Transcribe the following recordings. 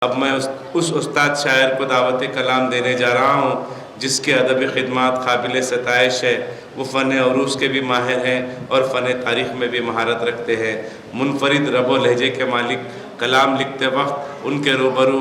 اب میں اس استاد شاعر کو دعوت کلام دینے جا رہا ہوں جس کے ادبی خدمات قابل ستائش ہے۔ وہ فن عروض کے بھی ماہر ہیں اور فن تاریخ میں بھی مہارت رکھتے ہیں۔ منفرد رب و لہجے کے مالک، کلام لکھتے وقت ان کے روبرو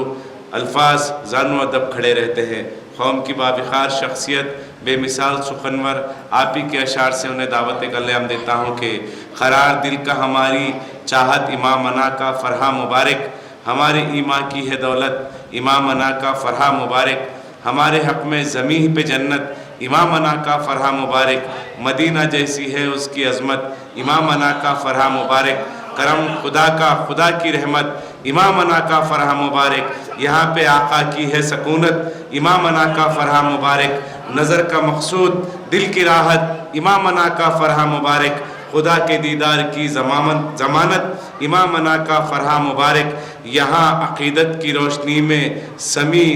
الفاظ زانو ادب کھڑے رہتے ہیں۔ قوم کی باوقار شخصیت، بے مثال سخنور، آپ ہی کے اشعار سے انہیں دعوت کلام دیتا ہوں کہ قرار دل کا ہماری چاہت امامنا کا فرحہ مبارک، ہمارے ایمان کی ہے دولت امامنا کا فرحہ مبارک، ہمارے حق میں زمین پہ جنت امامنا کا فرحہ مبارک، مدینہ جیسی ہے اس کی عظمت امامنا کا فرحہ مبارک، کرم خدا کا، خدا کی رحمت امامنا کا فرحہ مبارک، یہاں پہ آقا کی ہے سکونت امامنا کا فرحہ مبارک، نظر کا مقصود دل کی راحت امامنا کا فرحہ مبارک، خدا کے دیدار کی ضمانت امامنا کا فرحہ مبارک، یہاں عقیدت کی روشنی میں سمیع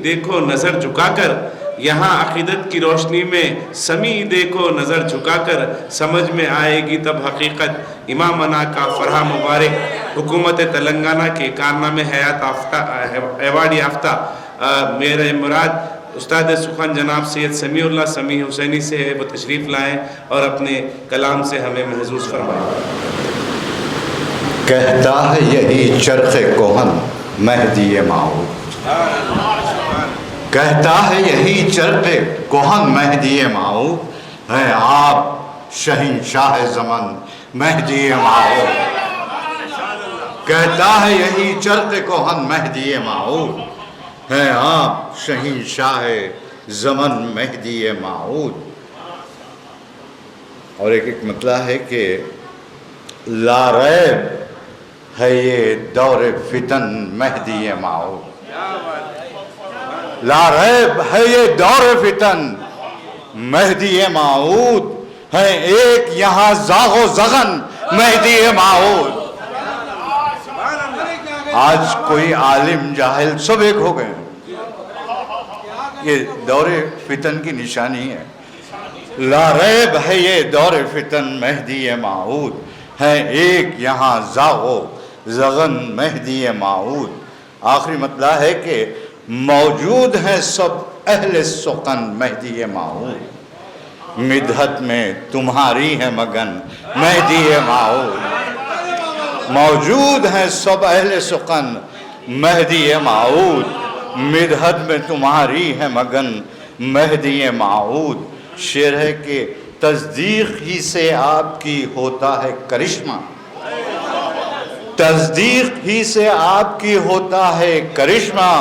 دیکھو نظر جھکا کر، یہاں عقیدت کی روشنی میں سمیع دیکھو نظر جھکا کر، سمجھ میں آئے گی تب حقیقت امامنا کا فرحہ مبارک۔ حکومت تلنگانہ کے کارنامے حیات ایوارڈ یافتہ میرے مراد استاد سخن جناب سید سمیع اللہ سمیع حسینی سے ہے، وہ تشریف لائیں اور اپنے کلام سے ہمیں محظوظ فرمائیں۔ کہتا ہے یہی چرخ کہن مہدی موعود، کہتا ہے یہی چرخ کہن مہدی موعود، ہے آپ شہنشاہ زمن مہدی موعود، کہتا ہے یہی چرخ کہن مہدی موعود، ہے آپ شہنشاہ زمن مہدی موعود۔ اور ایک مطلع ہے کہ لا ریب ہے یہ دور فتن مہدی موعود، لا ریب ہے یہ دور فتن مہدی موعود، ہے ایک یہاں زاغ و زغن مہدی موعود۔ آج کوئی عالم جاہل سب ایک ہو گئے، یہ دور فتن کی نشانی ہے۔ لا ریب ہے یہ دور فتن مہدی موعود، ہے ایک یہاں زاغ و زغن مہدی موعود۔ آخری مطلع ہے کہ موجود ہیں سب اہل سخن مہدی موعود، مدحت میں تمہاری ہے مگن مہدی موعود، موجود ہیں سب اہل سخن مہدی موعود، مدحت میں تمہاری ہے مگن مہدی موعود۔ شعر ہے کہ تصدیق ہی سے آپ کی ہوتا ہے کرشمہ، تصدیق ہی سے آپ کی ہوتا ہے کرشمہ،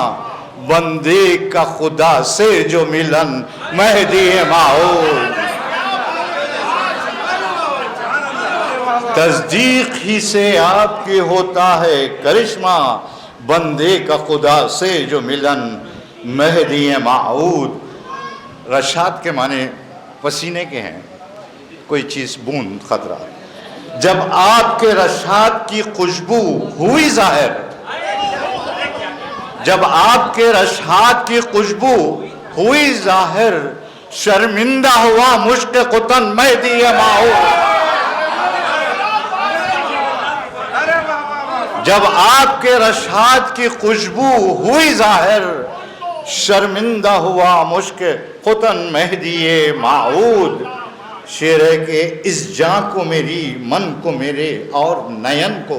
بندے کا خدا سے جو ملن مہدی موعود، تصدیق ہی سے آپ کی ہوتا ہے کرشمہ، بندے کا خدا سے جو ملن مہدی موعود۔ رشاد کے معنی پسینے کے ہیں، کوئی چیز بوند خطرہ، جب آپ کے رشاد کی خوشبو ہوئی ظاہر، جب آپ کے رشاد کی خوشبو ہوئی ظاہر، شرمندہ ہوا مشک قطن مہدی موعود، جب آپ کے رشاد کی خوشبو ہوئی ظاہر، شرمندہ ہوا مشک قطن مہدی موعود۔ شعر ہے کہ اس جاں کو میری، من کو میرے اور نین کو،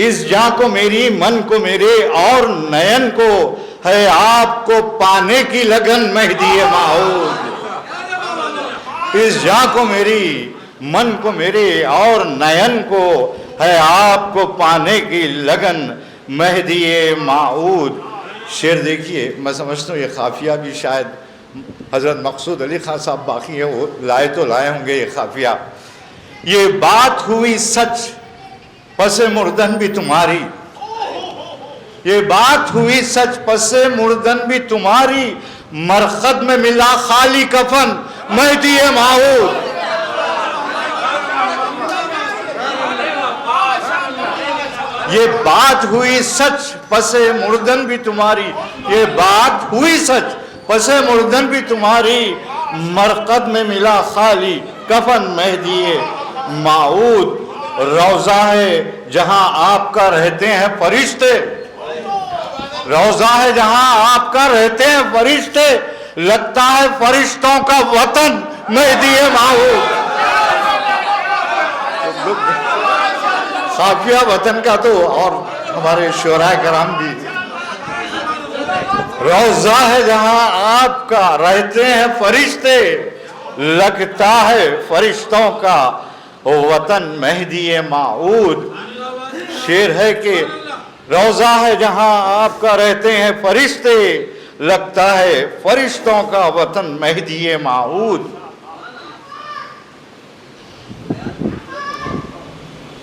اس جاں کو میری، من کو میرے اور نین کو، ہے آپ کو پانے کی لگن مہدی موعود، اس جاں کو میری، من کو میرے اور نین کو، ہے آپ کو پانے کی لگن مہدی موعود۔ شعر دیکھیے، میں سمجھتا ہوں یہ قافیہ بھی شاید حضرت مقصود علی خان صاحب باقی ہیں، وہ لائے تو لائے ہوں گے یہ قافیہ۔ یہ بات ہوئی سچ پس مردن بھی تمہاری، یہ بات ہوئی سچ پس مردن بھی تمہاری، مرقد میں ملا خالی کفن مہدی موعود، یہ بات ہوئی سچ پس مردن بھی تمہاری، یہ بات ہوئی سچ پس مردن بھی تمہاری، مرقد میں ملا خالی کفن مہدی موعود۔ روضہ ہے جہاں آپ کا رہتے ہیں فرشتے، روضہ ہے جہاں آپ کا رہتے ہیں فرشتے، لگتا ہے فرشتوں کا وطن مہدی موعود۔ قافیہ وطن کا تو اور ہمارے شعراء کرام بھی، روضہ ہے جہاں آپ کا رہتے ہیں فرشتے، لگتا ہے فرشتوں کا وطن مہدی موعود۔ شعر ہے کہ روضہ ہے جہاں آپ کا رہتے ہیں فرشتے، لگتا ہے فرشتوں کا وطن مہدی موعود۔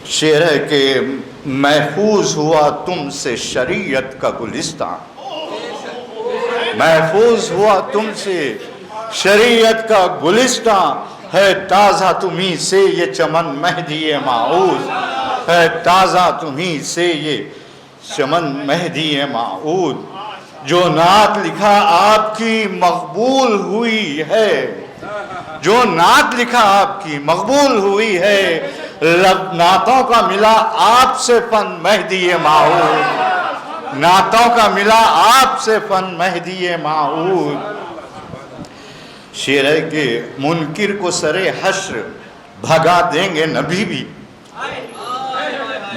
شعر ہے کہ محفوظ ہوا تم سے شریعت کا گلستان، محفوظ ہوا تم سے شریعت کا گلستان، ہے تازہ تمہیں سے یہ چمن مہدی موعود، ہے تازہ تمہیں سے یہ چمن مہدی موعود۔ جو نعت لکھا آپ کی مقبول ہوئی ہے، جو نعت لکھا آپ کی مقبول ہوئی ہے، نعتوں کا ملا آپ سے فن مہدی موعود، نعتوں کا ملا آپ سے فن مہدی موعود۔ شعر ہے کہ منکر کو سرے حشر بھگا دیں گے نبی بھی،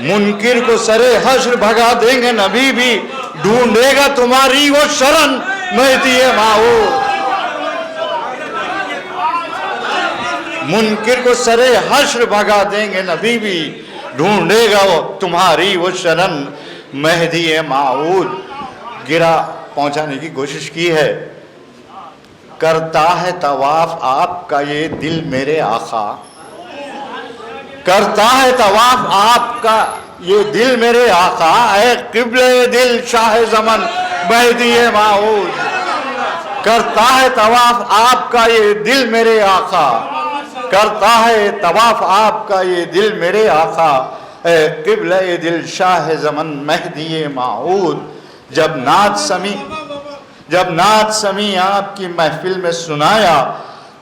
منکر کو سرے حشر بھگا دیں گے نبی بھی، ڈھونڈے گا تمہاری وہ شرن مہدی موعود۔ منکر کو سرے حشر بھگا دیں گے نبی بھی، ڈھونڈے گا وہ تمہاری وہ شرن مہدی موعود۔ گرا پہنچانے کی کوشش کی ہے۔ کرتا ہے طواف آپ کا یہ دل میرے آقا، کرتا ہے طواف آپ کا یہ دل میرے آقا، اے قبلہ دل شاہ زمن مہدی موعود۔ کرتا ہے طواف آپ کا یہ دل میرے آقا، کرتا ہے طواف آپ کا یہ دل میرے آقا، اے قبلہ دل شاہ زمن مہدی موعود۔ جب نعت سمی آپ کی محفل میں سنایا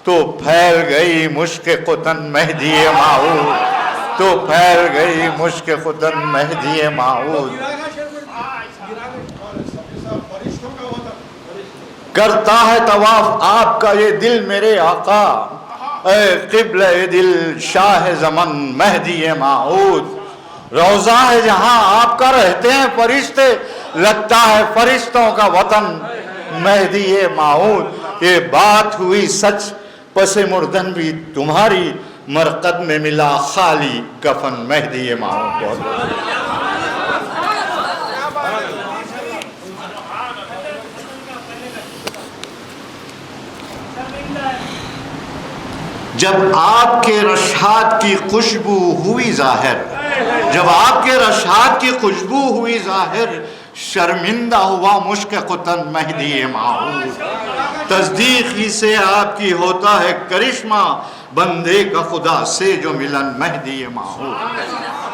تو پھیل گئی مشک قطن مہدی موعود، تو پھیل گئی مشک قطن مہدی موعود۔ کرتا ہے طواف آپ کا یہ دل میرے آقا، اے قبلہ دل شاہ زمن مہدی موعود۔ روضہ ہے جہاں آپ کا رہتے ہیں فرشتے، لگتا ہے فرشتوں کا وطن مہدی موعود۔ یہ بات ہوئی سچ پس مردن بھی تمہاری، مرقد میں ملا خالی کفن مہدی موعود۔ جب آپ کے رشحات کی خوشبو ہوئی ظاہر، جب آپ کے رشحات کی خوشبو ہوئی ظاہر، شرمندہ ہوا مشک قطن مہدی موعود۔ تصدیق ہی سے آپ کی ہوتا ہے کرشمہ، بندے کا خدا سے جو ملن مہدی موعود۔